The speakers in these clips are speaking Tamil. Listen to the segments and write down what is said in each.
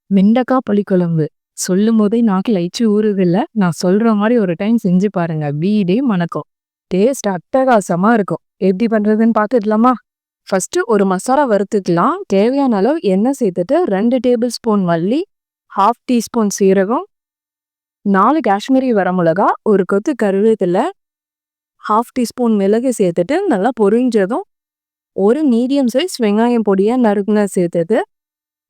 வெண்டைக்காய் புளிக்குழம்பு. சொல்லும்போதே நாக்குல எச்சி ஊறுதுல்ல. நான் சொல்ற மாரி ஒரு டைம் செஞ்சு பாருங்க. வீடே மணக்கும். டேஸ்ட் அட்டகாசமா இருக்கும். எப்படி பண்றதுன்னு பார்த்துடலாமா? ஃபர்ஸ்ட்டு ஒரு மசாலா வறுத்துக்கலாம். தேவையான அளவு எண்ணெய் சேர்த்துட்டு 2 டேபிள் ஸ்பூன் மல்லி, 1/2 டீஸ்பூன் சீரகம், 4 காஷ்மீரி வரமிளகா, ஒரு கொத்து கருவேப்பிலை, 1/2 டீஸ்பூன் மிளகு சேர்த்துட்டு நல்லா பொரிஞ்சதும் ஒரு மீடியம் சைஸ் வெங்காயம் பொடியா நறுக்குன சேர்த்துட்டு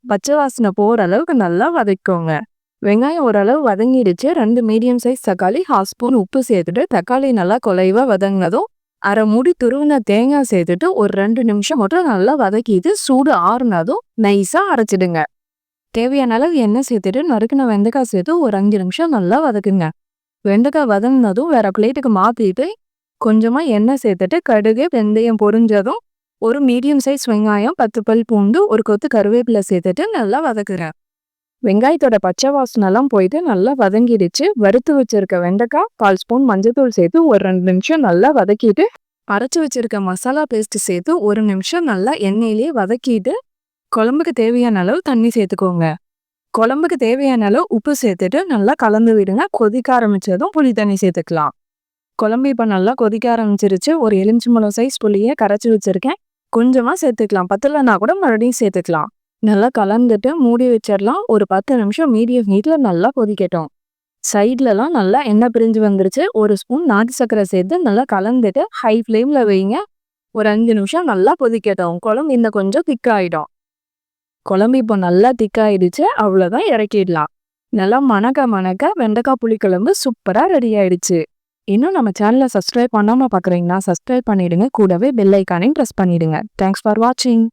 பச்சை வாசனை போகிற அளவுக்கு நல்லா வதக்கிக்கோங்க. வெங்காயம் ஓரளவு வதங்கிடுச்சு. 2 மீடியம் சைஸ் தக்காளி, 1/2 ஸ்பூன் உப்பு சேர்த்துட்டு தக்காளி நல்லா குலைவா வதங்கினதும் அரை மூடி துருவின தேங்காய் சேர்த்துட்டு ஒரு 2 நிமிஷம் மட்டும் நல்லா வதக்கிட்டு சூடு ஆறுனதும் நைஸாக அரைச்சிடுங்க. தேவையான அளவு எண்ணெய் சேர்த்துட்டு நறுக்கின வெண்டைக்காய் சேர்த்து ஒரு 5 நிமிஷம் நல்லா வதக்குங்க. வெண்டைக்காய் வதங்கினதும் வேற பிளேட்டுக்கு மாற்றிட்டு கொஞ்சமாக எண்ணெய் சேர்த்துட்டு கடுகு வெந்தயம் பொரிஞ்சதும் ஒரு மீடியம் சைஸ் வெங்காயம், 10 பல் பூண்டு, ஒரு கொத்து கருவேப்பிலை சேர்த்துட்டு நல்லா வதக்குறேன். வெங்காயத்தோட பச்சை வாசனைலாம் போயிட்டு நல்லா வதங்கிடுச்சு. வறுத்து வச்சிருக்க வெண்டைக்காய், 1/4 ஸ்பூன் மஞ்சத்தூள் சேர்த்து ஒரு 2 நிமிஷம் நல்லா வதக்கிட்டு அரைச்சி வச்சிருக்க மசாலா பேஸ்ட் சேர்த்து ஒரு நிமிஷம் நல்லா எண்ணெயிலேயே வதக்கிட்டு குழம்புக்கு தேவையான அளவு தண்ணி சேர்த்துக்கோங்க. குழம்புக்கு தேவையான அளவு உப்பு சேர்த்துட்டு நல்லா கலந்து விடுங்க. கொதிக்க ஆரம்பிச்சதும் புளி தண்ணி சேர்த்துக்கலாம். குழம்பு இப்போ நல்லா கொதிக்க ஆரம்பிச்சிருச்சு. ஒரு எலுமிச்சம்பழம் சைஸ் புளியை கரைச்சி வச்சிருக்கேன். கொஞ்சமாக சேர்த்துக்கலாம். பத்தலைன்னா கூட மறுபடியும் சேர்த்துக்கலாம். நல்லா கலந்துட்டு மூடி வச்சிடலாம். ஒரு 10 நிமிஷம் மீடியம் ஹீட்டில் நல்லா கொதிக்கட்டும். சைட்லலாம் நல்லா எண்ணெய் பிரிஞ்சு வந்துருச்சு. ஒரு ஸ்பூன் நாட்டு சர்க்கரை சேர்த்து நல்லா கலந்துட்டு ஹை ஃப்ளேமில் வைங்க. ஒரு 5 நிமிஷம் நல்லா கொதிக்கட்டும். குழம்பு இன்னும் கொஞ்சம் திக்காயிடும். குழம்பு இப்போ நல்லா திக்காயிடுச்சு. அவ்வளோதான், இறக்கிடலாம். நல்லா மணக்க மணக்க வெண்டைக்காய் புளிக்குழம்பு சூப்பராக ரெடி ஆயிடுச்சு. இன்னும் நம்ம சேனலை சப்ஸ்கிரைப் பண்ணாமல் பார்க்குறீங்கன்னா சப்ஸ்கிரைப் பண்ணிடுங்க. கூடவே பெல் ஐக்கானையும் ப்ரெஸ் பண்ணிடுங்க. தேங்க்ஸ் ஃபார் வாட்சிங்.